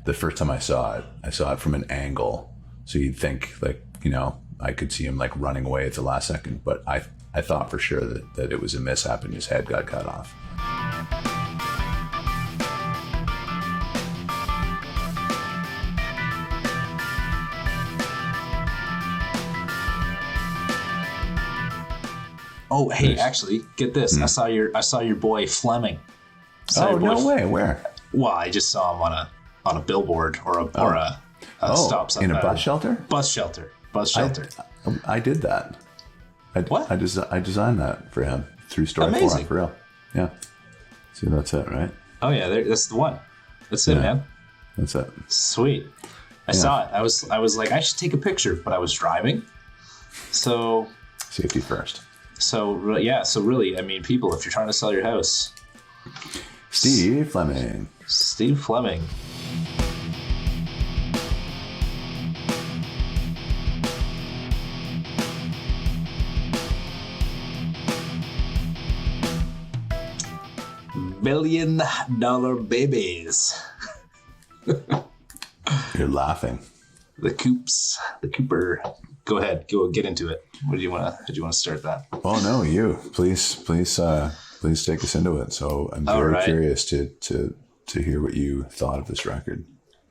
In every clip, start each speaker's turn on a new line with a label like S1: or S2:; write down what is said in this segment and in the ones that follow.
S1: the first time I saw it from an angle. So you'd think like, I could see him like running away at the last second, but I thought for sure that it was a mishap and his head got cut off.
S2: Oh, hey, actually, get this. I saw your boy Fleming.
S1: No way. Where?
S2: Well, I just saw him on a billboard or a stop sign.
S1: In a bus shelter?
S2: Bus shelter.
S1: I did that.
S2: What?
S1: I designed that for him through Story
S2: Amazing.
S1: 4 for real. Yeah. See, that's it, right?
S2: Oh yeah, that's the one. That's it, man.
S1: That's it.
S2: Sweet. I saw it. I was like, I should take a picture, but I was driving. So
S1: safety first.
S2: So really, I mean, people, if you're trying to sell your house,
S1: Steve Fleming.
S2: $1 million babies.
S1: You're laughing.
S2: The Cooper. Go ahead. Go get into it. How do you want to start that?
S1: Oh no, you please take us into it. So I'm very curious to hear what you thought of this record.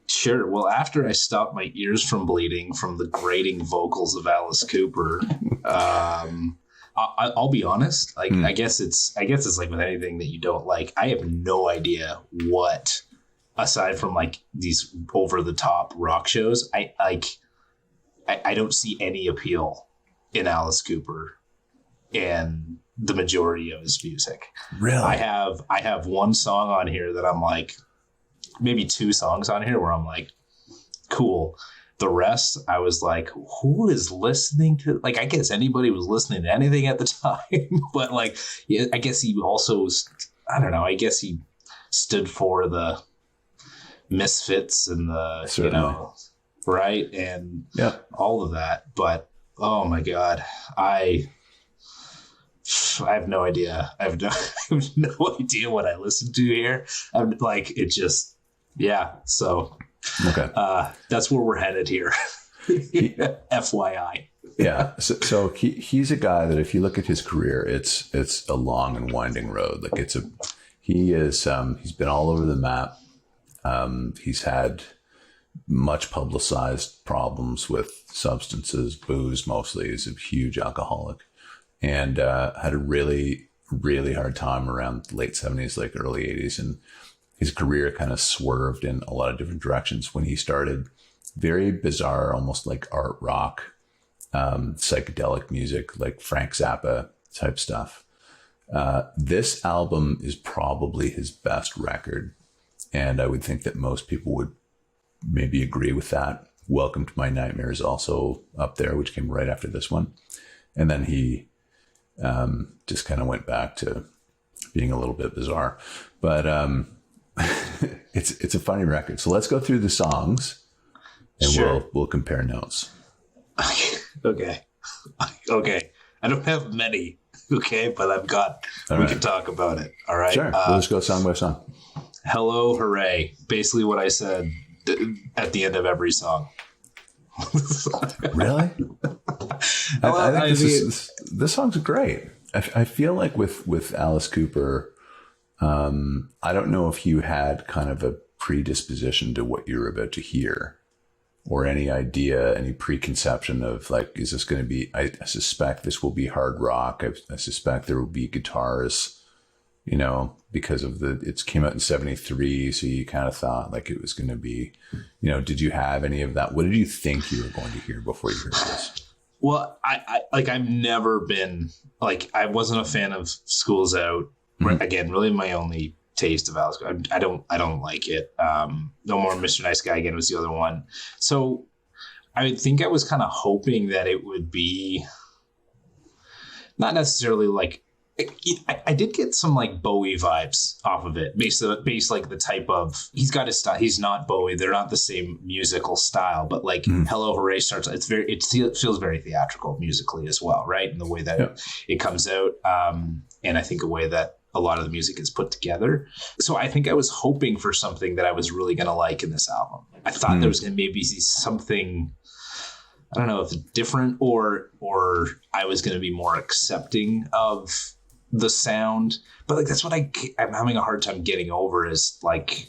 S2: Sure. Well, after I stopped my ears from bleeding from the grating vocals of Alice Cooper, I'll be honest. Like, I guess it's like with anything that you don't like. I have no idea what, aside from like these over the top rock shows, I don't see any appeal in Alice Cooper and the majority of his music.
S1: Really?
S2: I have one song on here that I'm like, maybe two songs on here where I'm like, cool. The rest, I was like, who is listening to? Like, I guess anybody was listening to anything at the time, but like, yeah, I guess he also, I don't know. I guess he stood for the misfits and the,
S1: Certainly.
S2: Right. And all of that. But, oh my God, I have no idea. I have no idea what I listen to here. I'm like, it just, So
S1: okay.
S2: That's where we're headed here. FYI.
S1: Yeah. So he's a guy that if you look at his career, it's a long and winding road. Like he's been all over the map. He's had much publicized problems with substances, booze mostly. He's a huge alcoholic, and had a really, really hard time around the late 70s, like early 80s. And his career kind of swerved in a lot of different directions when he started very bizarre, almost like art rock, psychedelic music, like Frank Zappa type stuff. This album is probably his best record. And I would think that most people would maybe agree with that. Welcome to My Nightmare is also up there, which came right after this one. And then he just kind of went back to being a little bit bizarre. But it's a funny record. So let's go through the songs and
S2: sure.
S1: we'll compare notes.
S2: Okay. I don't have many. Okay, but I've got.
S1: All
S2: we
S1: right.
S2: can talk about it. All right.
S1: Sure. We'll just go song by song.
S2: Hello, hooray! Basically, what I said at the end of every song.
S1: Really? I think this song's great. I feel like with Alice Cooper, I don't know if you had kind of a predisposition to what you're about to hear, or any idea, any preconception of like, is this going to be? I suspect this will be hard rock. I suspect there will be guitars. Because of it came out in 73. So you kind of thought like it was going to be, did you have any of that? What did you think you were going to hear before you heard this?
S2: Well, I've never been like, I wasn't a fan of School's Out. Mm-hmm. Again, really my only taste of Alice. I don't like it. No More Mr. Nice Guy Again was the other one. So I think I was kind of hoping that it would be not necessarily like, I did get some like Bowie vibes off of it, based like the type of, he's got his style. He's not Bowie. They're not the same musical style, but like Hello Hooray starts. It feels very theatrical musically as well, right? In the way that it comes out, and I think a way that a lot of the music is put together. So I think I was hoping for something that I was really going to like in this album. I thought there was going to maybe be something, I don't know if different or I was going to be more accepting of the sound. But like, that's what I'm having a hard time getting over, is like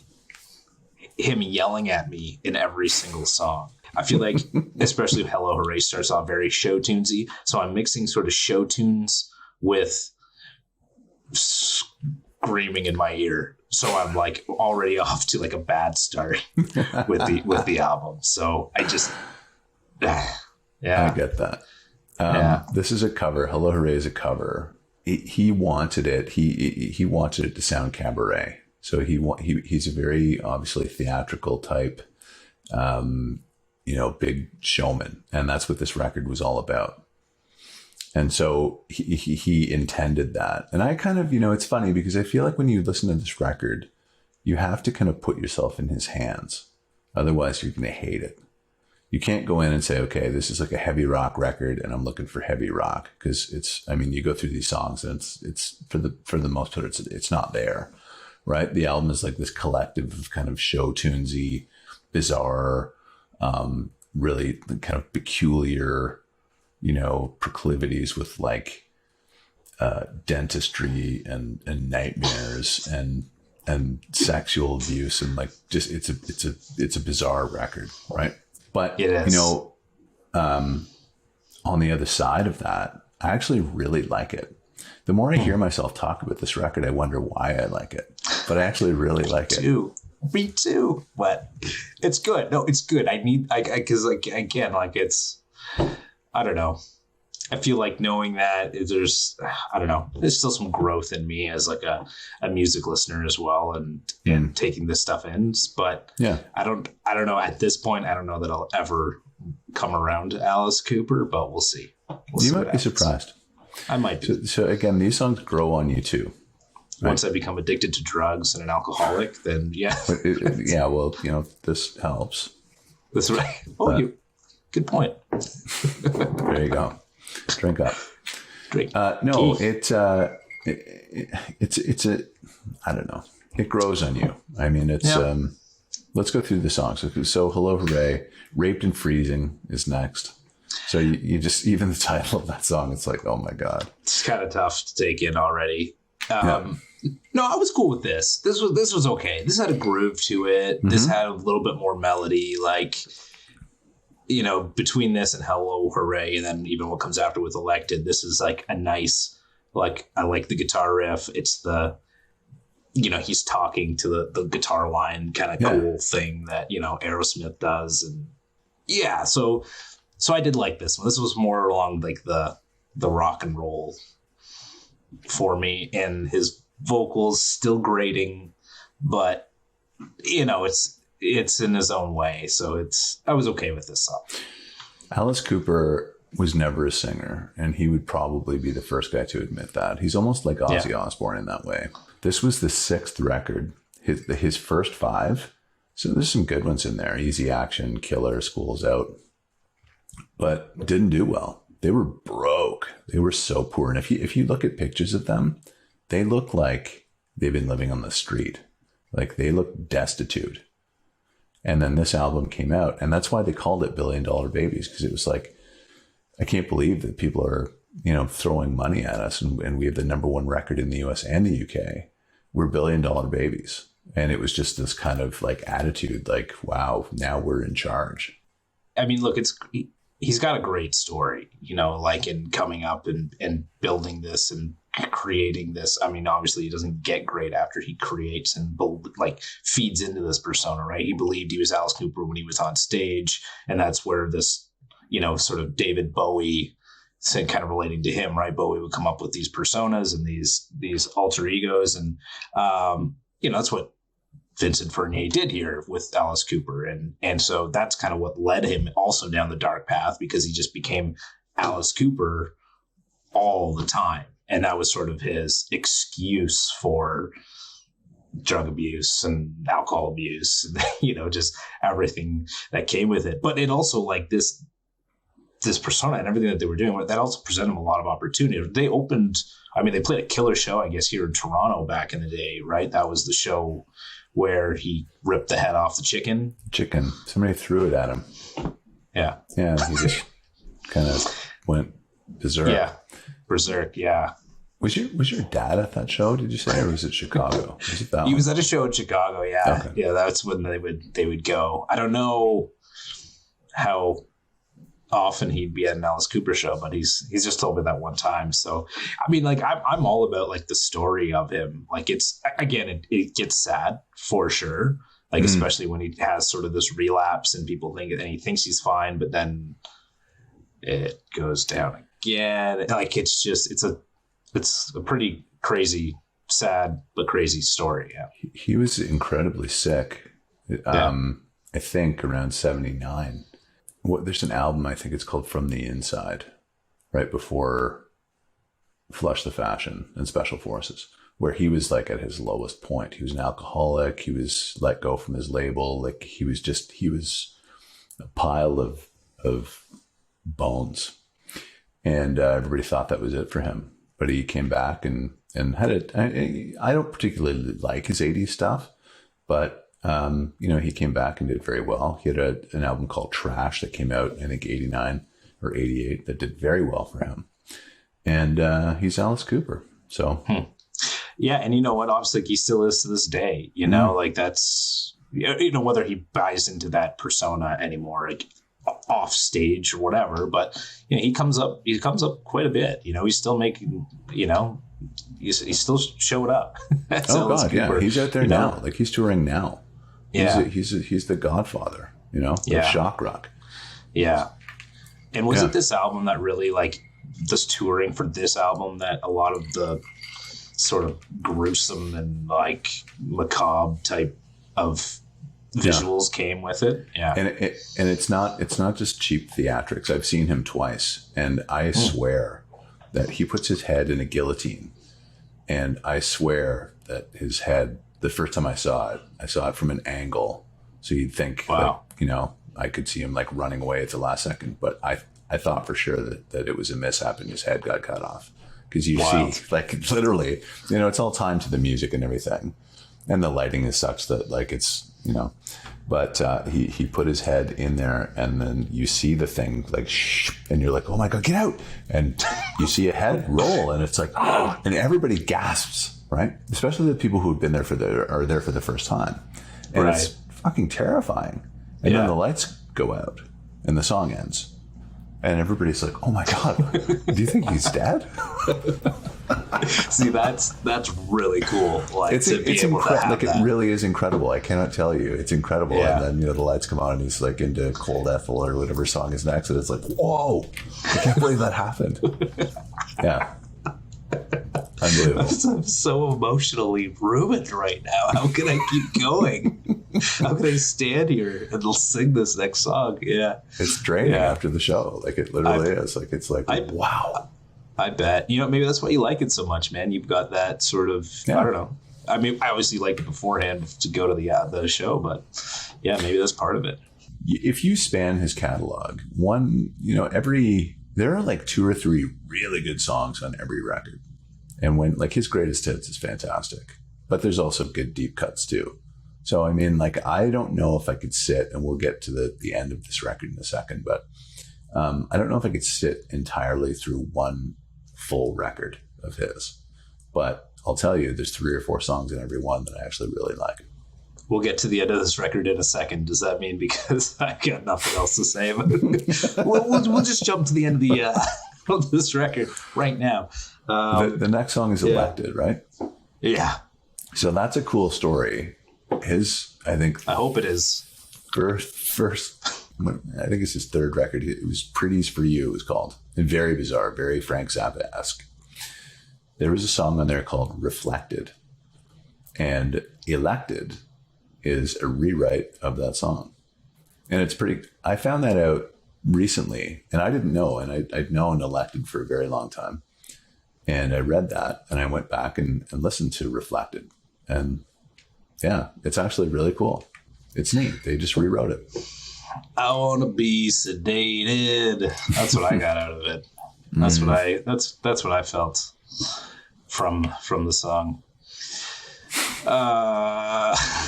S2: him yelling at me in every single song. I feel like, especially Hello Hooray starts off very show tunesy. So I'm mixing sort of show tunes with screaming in my ear. So I'm like already off to like a bad start with the album. So I just, yeah.
S1: I get that. This is a cover. Hello Hooray is a cover. He wanted it. He wanted it to sound cabaret. So he's a very obviously theatrical type, big showman, and that's what this record was all about. And so he intended that. And I kind of, it's funny because I feel like when you listen to this record, you have to kind of put yourself in his hands. Otherwise, you're going to hate it. You can't go in and say, okay, this is like a heavy rock record and I'm looking for heavy rock, because you go through these songs and it's for the most part, it's not there, right? The album is like this collective of kind of show tunesy, bizarre, really kind of peculiar, proclivities with like dentistry and nightmares and sexual abuse, and like just it's a bizarre record, right? But
S2: it is.
S1: On the other side of that, I actually really like it. The more I hear myself talk about this record, I wonder why I like it. But I actually really like it.
S2: Me too. But it's good. No, it's good. Because again, like it's, I don't know. I feel like knowing that there's still some growth in me as like a music listener as well, and taking this stuff in. But
S1: yeah,
S2: I don't know at this point. I don't know that I'll ever come around to Alice Cooper, but we'll see.
S1: You might be surprised.
S2: I might be.
S1: So again, these songs grow on you too.
S2: Right? Once I become addicted to drugs and an alcoholic, then yeah.
S1: Well, this helps.
S2: That's right. Good point.
S1: There you go. Drink up.
S2: Drink.
S1: No, it's I don't know. It grows on you. I mean, it's, let's go through the songs. So Hello Hooray, Raped and Freezing is next. So you just, even the title of that song, it's like, oh my God.
S2: It's kind of tough to take in already. No, I was cool with this. This was okay. This had a groove to it. Mm-hmm. This had a little bit more melody, like, between this and Hello Hooray, and then even what comes after with Elected, this is like a nice, like, I like the guitar riff. It's the, he's talking to the guitar line kind of cool thing that, Aerosmith does. And yeah, so I did like this one. This was more along like the rock and roll for me, and his vocals still grating, but it's in his own way. So I was okay with this song.
S1: Alice Cooper was never a singer, and he would probably be the first guy to admit that. He's almost like Ozzy Osbourne in that way. This was the 6th record, his first 5. So there's some good ones in there. Easy Action, Killer, School's Out, but didn't do well. They were broke. They were so poor. And if you look at pictures of them, they look like they've been living on the street. Like they look destitute. And then this album came out, and that's why they called it $1 Billion Babies, because it was like, I can't believe that people are, throwing money at us, and we have the #1 record in the US and the UK. We're $1 Billion Babies. And it was just this kind of like attitude, like, wow, now we're in charge.
S2: I mean, look, he's got a great story, like in coming up and building this and creating this. I mean, obviously he doesn't get great after he creates and like feeds into this persona, right? He believed he was Alice Cooper when he was on stage, and that's where this, sort of David Bowie, kind of relating to him, right? Bowie would come up with these personas and these alter egos, and that's what Vincent Furnier did here with Alice Cooper, and so that's kind of what led him also down the dark path, because he just became Alice Cooper all the time. And that was sort of his excuse for drug abuse and alcohol abuse, just everything that came with it. But it also, like, this this persona and everything that they were doing, that also presented them a lot of opportunity. They opened, I mean, they played a killer show, I guess, here in Toronto back in the day, right? That was the show where he ripped the head off the chicken.
S1: Somebody threw it at him.
S2: Yeah.
S1: Yeah, he just kind of went berserk.
S2: Yeah, berserk, yeah.
S1: Was your dad at that show, did you say, or was it Chicago? Was it that
S2: He
S1: one?
S2: was at a show in Chicago, yeah.
S1: Okay.
S2: Yeah, that's when they would go. I don't know how often he'd be at an Alice Cooper show, but he's just told me that one time. So, I mean, like, I'm all about, like, the story of him. Like, it's, again, it gets sad for sure. Like, especially when he has sort of this relapse and people think, and he thinks he's fine, but then it goes down again. Like, it's just, it's a pretty crazy, sad, but crazy story. Yeah.
S1: He was incredibly sick. I think around 79. There's an album, I think it's called From the Inside, right before Flush the Fashion and Special Forces, where he was like at his lowest point. He was an alcoholic. He was let go from his label. Like he was a pile of bones. And everybody thought that was it for him. But he came back and had it. I don't particularly like his 80s stuff, but he came back and did very well. He had an album called Trash that came out, I think, 89 or 88 that did very well for him. And he's Alice Cooper. So,
S2: yeah. And you know what? Obviously, he still is to this day, like that's, whether he buys into that persona anymore, like off stage or whatever, but he comes up quite a bit. He's still making, he's still showed up.
S1: Oh God, yeah, he's out there now. Like he's touring now.
S2: Yeah,
S1: he's the Godfather. Of shock rock.
S2: Yeah, and was it this album that really, like, this touring for this album, that a lot of the sort of gruesome and like macabre type of visuals came with it? Yeah,
S1: and it's not just cheap theatrics. I've seen him twice, and I swear that he puts his head in a guillotine, and I swear that his head, the first time I saw it from an angle, so you'd think,
S2: wow,
S1: I could see him like running away at the last second, but I thought for sure that it was a mishap and his head got cut off, because you see, like, literally, it's all timed to the music and everything, and the lighting is such that, like, it's, but he put his head in there, and then you see the thing like shh, and you're like, oh my God, get out, and you see a head roll, and it's like, oh, and everybody gasps, right? Especially the people who have been there are there for the first time, and it's fucking terrifying. And then the lights go out and the song ends, and everybody's like, oh my God, do you think he's dead?
S2: See, that's really cool. Like,
S1: it's incredible. Like, it really is incredible. I cannot tell you. It's incredible.
S2: Yeah.
S1: And then, the lights come on and he's like into Cold Ethel or whatever song is next. And it's like, whoa, I can't believe that happened. Yeah. Unbelievable.
S2: I'm so emotionally ruined right now. How can I keep going? How can I stand here and sing this next song? Yeah.
S1: It's draining after the show. Like, it literally is. Like, it's like, wow.
S2: I bet. Maybe that's why you like it so much, man. You've got that sort of, I don't know. I mean, I obviously liked it beforehand to go to the show, but yeah, maybe that's part of it.
S1: If you span his catalog, there are like 2 or 3 really good songs on every record. And when, like, his greatest hits is fantastic, but there's also good deep cuts too. So, I mean, like, I don't know if I could sit, and we'll get to the end of this record in a second, but I don't know if I could sit entirely through one full record of his, but I'll tell you, there's 3 or 4 songs in every one that I actually really like.
S2: We'll get to the end of this record in a second. Does that mean because I've got nothing else to say? we'll just jump to the end of this record right now.
S1: The next song is Elected, right?
S2: Yeah.
S1: So that's a cool story. I hope
S2: it is.
S1: First, I think it's his 3rd record. It was Pretty's For You, it was called. And very bizarre, very Frank Zappa-esque. There was a song on there called Reflected. And Elected is a rewrite of that song. And it's I found that out recently, and I didn't know, and I'd known Elected for a very long time. And I read that, and I went back and listened to Reflected. And yeah, it's actually really cool. It's neat. They just rewrote it.
S2: I want to be sedated. That's what I got out of it. That's what I felt from the song.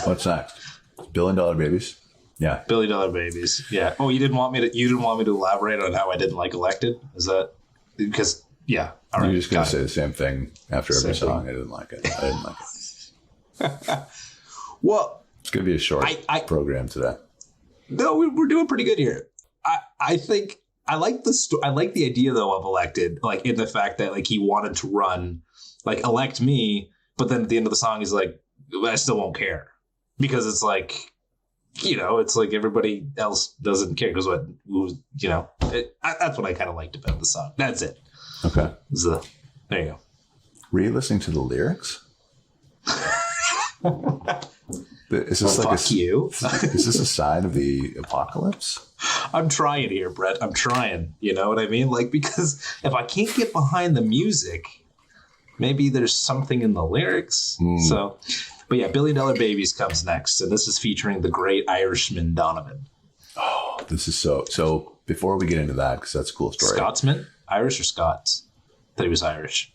S1: What's next? $1 billion babies. Yeah.
S2: $1 billion babies. Yeah. Oh, you didn't want me to elaborate on how I didn't like Elected? Is that because yeah. All right.
S1: You're just gonna say the same thing after every song. I didn't like it.
S2: Well,
S1: it's gonna be a short program today.
S2: No, we're doing pretty good here. I think I like the idea though of Elected, like in the fact that like he wanted to run, like elect me, but then at the end of the song he's like, I still won't care, because it's like, it's like everybody else doesn't care because that's what I kind of liked about the song. That's it.
S1: Okay.
S2: There you go.
S1: Were you listening to the lyrics? Is this is this a sign of the apocalypse?
S2: I'm trying here, Brett. I'm trying. You know what I mean? Like, because if I can't get behind the music, maybe there's something in the lyrics. So, but yeah, $1 Billion Babies comes next, and this is featuring the great Irishman Donovan.
S1: Oh, this is so. Before we get into that, because that's a cool story.
S2: Scotsman, Irish or Scots? I thought he was Irish.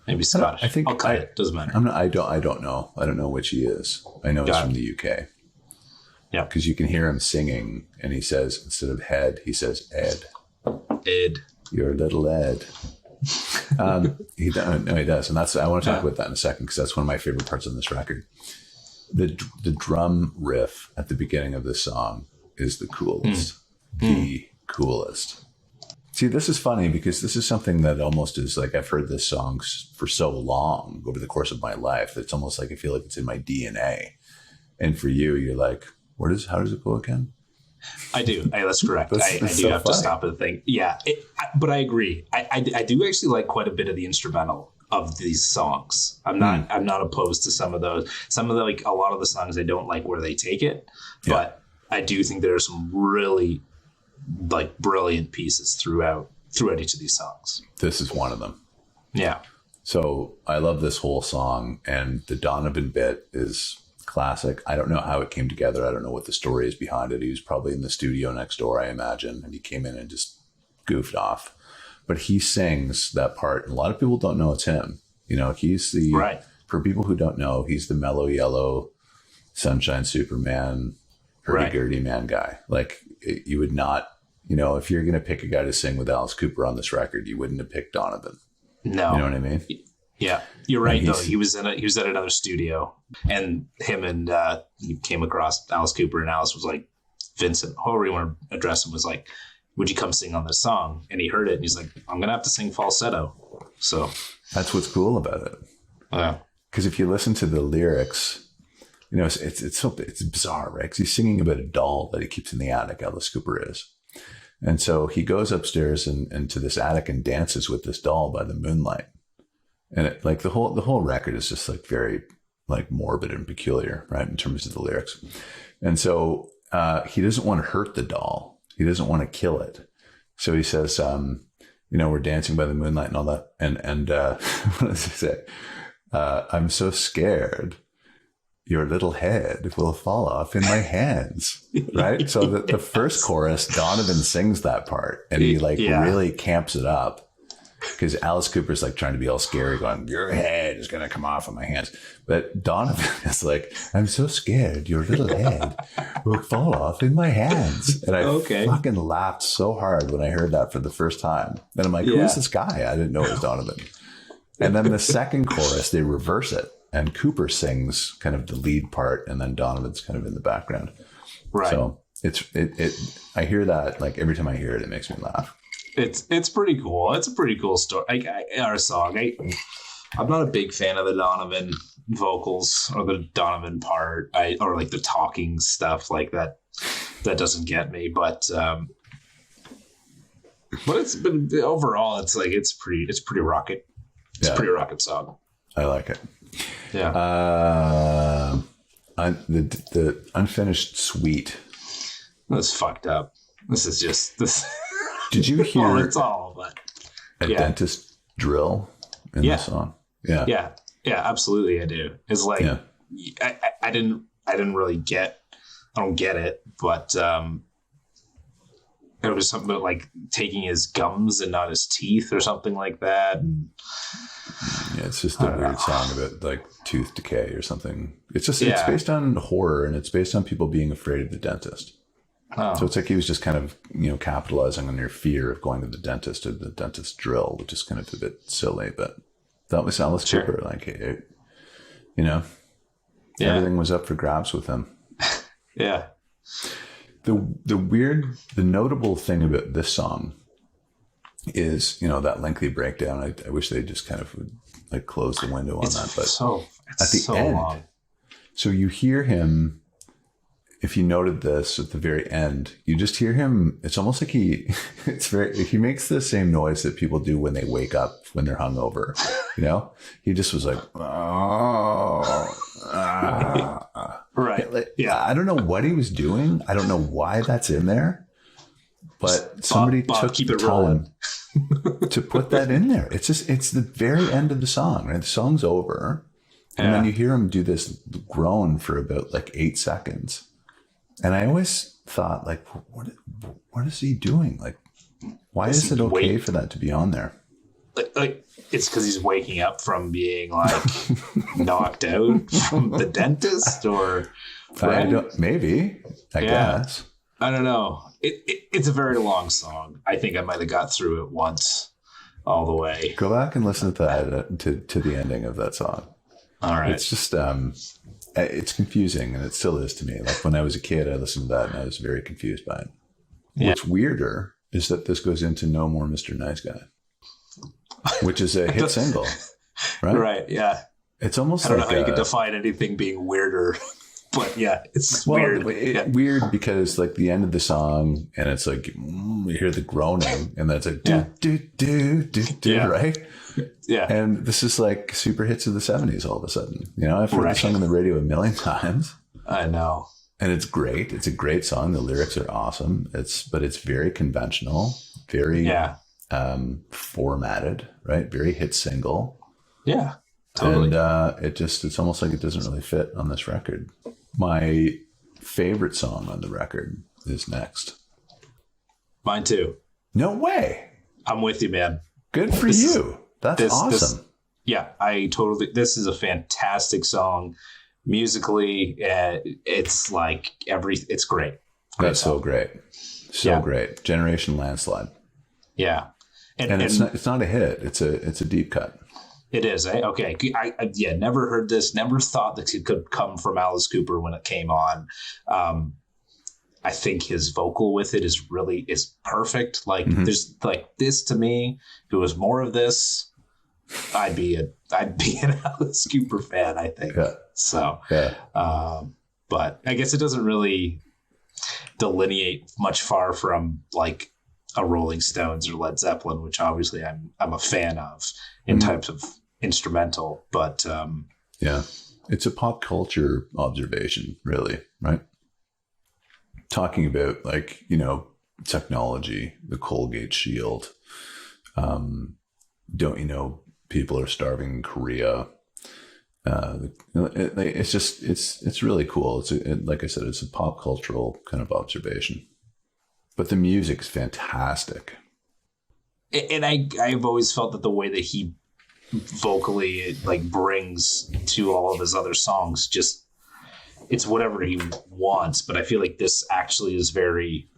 S2: Maybe Scottish.
S1: I think
S2: I'll cut it. Doesn't matter.
S1: I don't know. I don't know which he is. I know he's from the UK.
S2: Yeah,
S1: because you can hear him singing, and he says, instead of head, he says Ed.
S2: Ed,
S1: your little Ed. He does, and I want to talk about that in a second, because that's one of my favorite parts of this record. The drum riff at the beginning of this song is the coolest. The coolest. See, this is funny because this is something that almost is like, I've heard this song for so long over the course of my life. It's almost like I feel like it's in my DNA. And for you, you're like, how does it go again?
S2: I do. That's correct. I do have to stop and think. Yeah, but I agree. I do actually like quite a bit of the instrumental of these songs. I'm not opposed to some of those. Some of the, like, a lot of the songs I don't like where they take it, but I do think there are some really like brilliant pieces throughout each of these songs.
S1: This is one of them.
S2: Yeah.
S1: So I love this whole song, and the Donovan bit is classic. I don't know how it came together. I don't know what the story is behind it. He was probably in the studio next door, I imagine, and he came in and just goofed off. But he sings that part, and a lot of people don't know it's him. He's the for people who don't know, he's the mellow yellow, sunshine Superman, hurdy-gurdy man guy. Like, you would not, if you're going to pick a guy to sing with Alice Cooper on this record, you wouldn't have picked Donovan.
S2: No.
S1: You know what I mean?
S2: Yeah, you're right. Though he was at another studio, and he came across Alice Cooper, and Alice was like, Vincent, however you want to address him, was like, would you come sing on this song? And he heard it, and he's like, I'm gonna have to sing falsetto. So
S1: that's what's cool about it.
S2: Yeah,
S1: because if you listen to the lyrics, it's bizarre, right? Because he's singing about a doll that he keeps in the attic. Alice Cooper is. And so he goes upstairs and to this attic and dances with this doll by the moonlight. And the whole record is just like very like morbid and peculiar, right, in terms of the lyrics. And so he doesn't want to hurt the doll. He doesn't want to kill it. So he says, we're dancing by the moonlight and all that. And what does he say? I'm so scared your little head will fall off in my hands. Right. So the first chorus, Donovan sings that part, and he really camps it up. Because Alice Cooper's like trying to be all scary, going, your head is going to come off of my hands. But Donovan is like, I'm so scared your little head will fall off in my hands. And I fucking laughed so hard when I heard that for the first time. And I'm like, who is this guy? I didn't know it was Donovan. And then the second chorus, they reverse it. And Cooper sings kind of the lead part, and then Donovan's kind of in the background. Right. So I hear that, like, every time I hear it, it makes me laugh.
S2: It's pretty cool. It's a pretty cool story. Our song. I'm not a big fan of the Donovan vocals or the Donovan part. Or like the talking stuff like that. That doesn't get me. But overall, it's pretty rocket. It's a pretty rocket song.
S1: I like it.
S2: Yeah.
S1: The unfinished suite.
S2: That's fucked up. This is just this.
S1: Did you hear?
S2: It's all, but
S1: a dentist drill in the song? Yeah.
S2: Yeah. Absolutely, I do. It's like I didn't really get. I don't get it, but It was something about like taking his gums and not his teeth or something like that. And
S1: Yeah, it's just a weird song about like tooth decay or something. It's just it's
S2: Yeah.
S1: based on horror, and it's based on people being afraid of the dentist.
S2: Oh.
S1: So it's like he was just kind of, capitalizing on your fear of going to the dentist or the dentist drill, which is kind of a bit silly, but that was Alice
S2: Sure.
S1: Cooper. Like,
S2: Yeah.
S1: everything was up for grabs with him.
S2: Yeah.
S1: The notable thing about this song is, that lengthy breakdown. I wish they just kind of would like close the window on that. But
S2: At the
S1: end,
S2: long.
S1: So you hear him, if you noted this at the very end, you just hear him. It's almost like he makes the same noise that people do when they wake up when they're hungover. He just was like, oh,
S2: Right.
S1: Like,
S2: Yeah.
S1: I don't know what he was doing. I don't know why that's in there, but somebody took
S2: keep
S1: the
S2: it rolling.
S1: time to put that in there. It's the very end of the song, right? The song's over. And then you hear him do this groan for about like 8 seconds. And I always thought, like, what is he doing? Like, why is it okay for that to be on there?
S2: Like it's because he's waking up from being like knocked out from the dentist, or
S1: Maybe, I guess.
S2: I don't know. It's a very long song. I think I might have got through it once all the way.
S1: Go back and listen to that to the ending of that song.
S2: All right.
S1: It's just it's confusing, and it still is to me. Like when I was a kid, I listened to that and I was very confused by it.
S2: Yeah.
S1: What's weirder is that this goes into No More Mr. Nice Guy, which is a hit single, right?
S2: Right. Yeah.
S1: It's almost
S2: I don't
S1: like
S2: know how you could define anything being weirder, but yeah, it's
S1: weird.
S2: weird.
S1: Weird because like the end of the song, and it's like you hear the groaning, and that's like do do do do do, right?
S2: Yeah.
S1: And this is like super hits of the 70s all of a sudden. I've heard the song on the radio a million times.
S2: I know.
S1: And it's great. It's a great song. The lyrics are awesome. But it's very conventional, very formatted, right? Very hit single.
S2: Yeah. Totally.
S1: And it's almost like it doesn't really fit on this record. My favorite song on the record is next.
S2: Mine too.
S1: No way.
S2: I'm with you, man.
S1: Good for you. That's awesome.
S2: This is a fantastic song. Musically, it's like it's great.
S1: That's so great. So great. Generation Landslide.
S2: Yeah.
S1: And it's not a hit. It's a deep cut.
S2: It is. Okay. I never heard this. Never thought that it could come from Alice Cooper when it came on. I think his vocal with it is perfect. Like there's like this to me. If it was more of this, I'd be an Alice Cooper fan, I think.
S1: Yeah.
S2: So,
S1: yeah.
S2: But I guess it doesn't really delineate much far from like a Rolling Stones or Led Zeppelin, which obviously I'm a fan of in types of instrumental. But
S1: it's a pop culture observation, really, right? Talking about like, technology, the Colgate Shield. Don't you know people are starving in Korea? It's really cool. Like I said, it's a pop cultural kind of observation, but the music's fantastic.
S2: And I've always felt that the way that he vocally like brings to all of his other songs, just it's whatever he wants. But I feel like this actually is very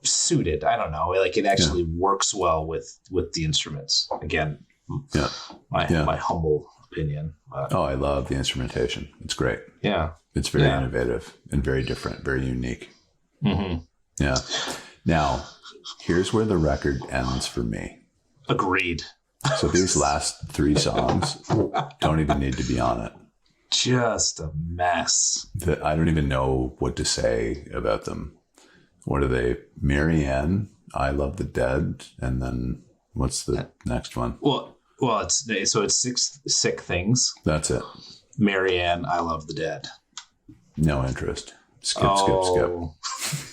S2: suited. I don't know, like it actually works well with the instruments. Again, my humble opinion.
S1: I love the instrumentation. It's great.
S2: Yeah,
S1: it's very innovative and very different, very unique.
S2: Mm-hmm.
S1: Yeah. Now, here's where the record ends for me.
S2: Agreed.
S1: So these last 3 songs don't even need to be on it.
S2: Just a mess.
S1: I don't even know what to say about them. What are they? Marianne, I Love the Dead, and then what's the next one?
S2: Well, it's 6 Sick Things.
S1: That's it.
S2: Marianne, I Love the Dead.
S1: No interest. Skip.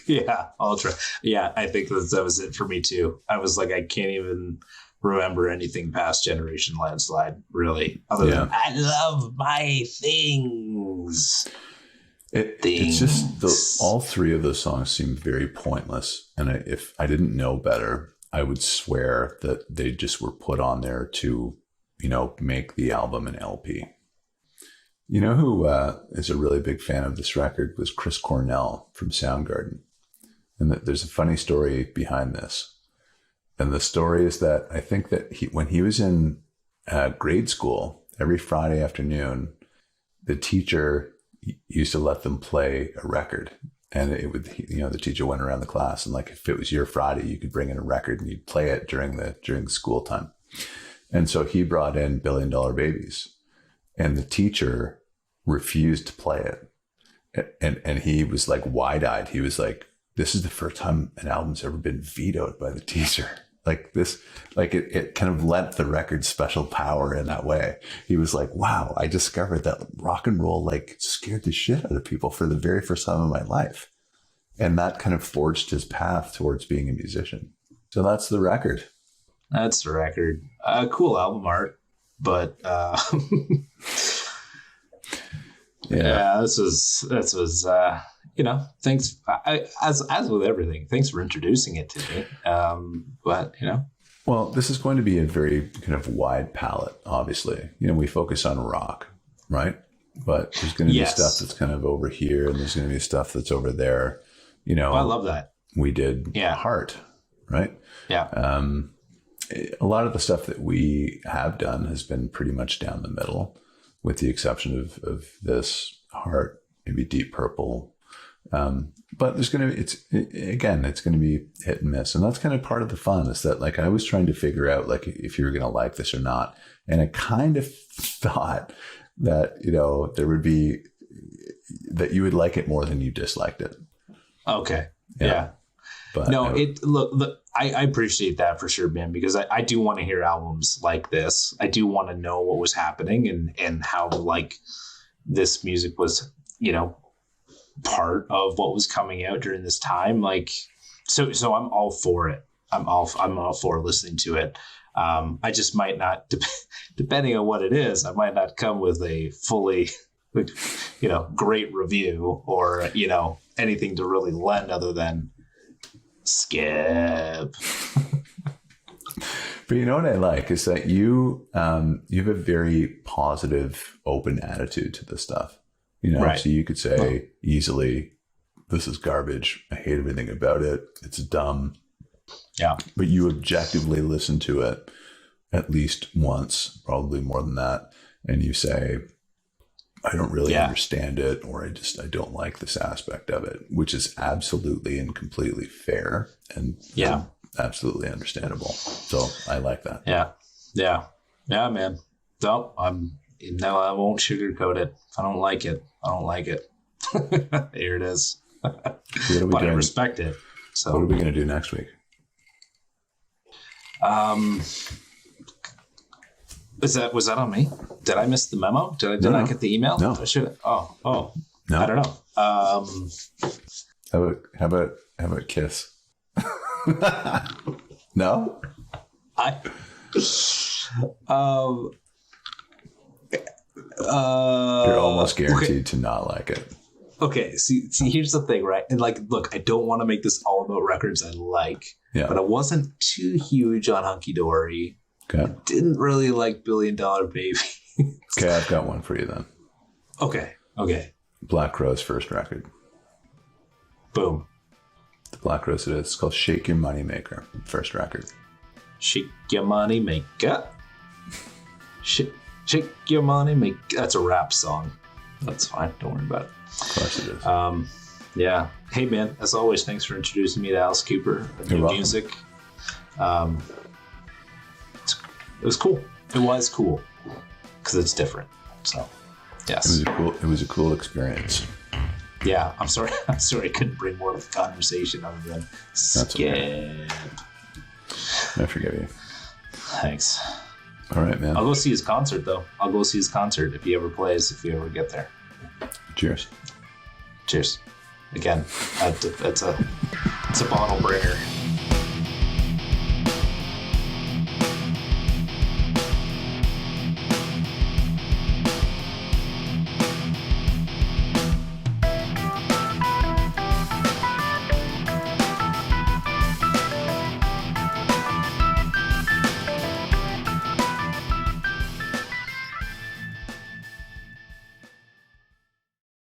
S2: Yeah, I'll try. Yeah, I think that was it for me too. I was like, I can't even remember anything past Generation Landslide, really. Other than I love my things.
S1: It's just all three of those songs seem very pointless. And if I didn't know better, I would swear that they just were put on there to, make the album an LP. You know who is a really big fan of this record was Chris Cornell from Soundgarden. And there's a funny story behind this. And the story is that I think that when he was in grade school, every Friday afternoon, the teacher used to let them play a record. And it would, the teacher went around the class and like, if it was your Friday, you could bring in a record and you'd play it during school time. And so he brought in $1 Billion Babies, and the teacher refused to play it. And he was like wide-eyed. He was like, this is the first time an album's ever been vetoed by the teacher. Like this, like it kind of lent the record special power in that way. He was like, wow, I discovered that rock and roll like scared the shit out of people for the very first time in my life. And that kind of forged his path towards being a musician. So that's the record.
S2: That's the record. Cool album art, but yeah, this was thanks. As with everything, thanks for introducing it to me. But
S1: well, this is going to be a very kind of wide palette. Obviously, we focus on rock, right? But there's going to be stuff that's kind of over here, and there's going to be stuff that's over there.
S2: I love that.
S1: We did Heart, right?
S2: Yeah.
S1: A lot of the stuff that we have done has been pretty much down the middle, with the exception of this Heart, maybe Deep Purple. But it's going to be hit and miss. And that's kind of part of the fun, is that like I was trying to figure out like if you were going to like this or not. And I kind of thought that, there would be, that you would like it more than you disliked it.
S2: Okay. Yeah.
S1: But
S2: no, look, I appreciate that for sure, Ben, because I do want to hear albums like this. I do want to know what was happening and how like this music was, part of what was coming out during this time. Like, so I'm all for it. I'm all for listening to it. I just might not, depending on what it is, I might not come with a fully, great review or, anything to really lend other than skip.
S1: But you know what I like is that you have a very positive, open attitude to this stuff.
S2: Right.
S1: So you could say easily, this is garbage. I hate everything about it. It's dumb.
S2: Yeah.
S1: But you objectively listen to it at least once, probably more than that. And you say, I don't really understand it, or I don't like this aspect of it, which is absolutely and completely fair and absolutely understandable. So I like that.
S2: Yeah, man. So I won't sugarcoat it. If I don't like it, I don't like it. Here it is. But I respect it. So
S1: what are we going to do next week?
S2: Was that on me? Did I miss the memo? Did I get the email?
S1: No.
S2: I should have. Oh.
S1: No.
S2: I don't know.
S1: How about Kiss? No? You're almost guaranteed to not like it.
S2: Okay, see, here's the thing, right? And like, look, I don't want to make this all about records I like, but I wasn't too huge on Hunky Dory.
S1: Okay.
S2: I didn't really like $1 Billion Baby.
S1: Okay, I've got one for you then.
S2: Okay.
S1: Black Crowes' first record.
S2: Boom.
S1: The Black Crowes it is. It's called Shake Your Money Maker, first record.
S2: Shake your money maker. Shake your money maker. That's a rap song. That's fine. Don't worry about it.
S1: Of course it is.
S2: Yeah. Hey, man, as always, thanks for introducing me to Alice Cooper. New music. It was cool. It was cool because it's different. So, yes.
S1: It was a cool experience.
S2: Yeah. I'm sorry I couldn't bring more of the conversation other than skip. Okay.
S1: I forgive you.
S2: Thanks.
S1: All right, man.
S2: I'll go see his concert, though. I'll go see his concert if he ever plays, if we ever get there.
S1: Cheers.
S2: Again, it's a bottle bringer.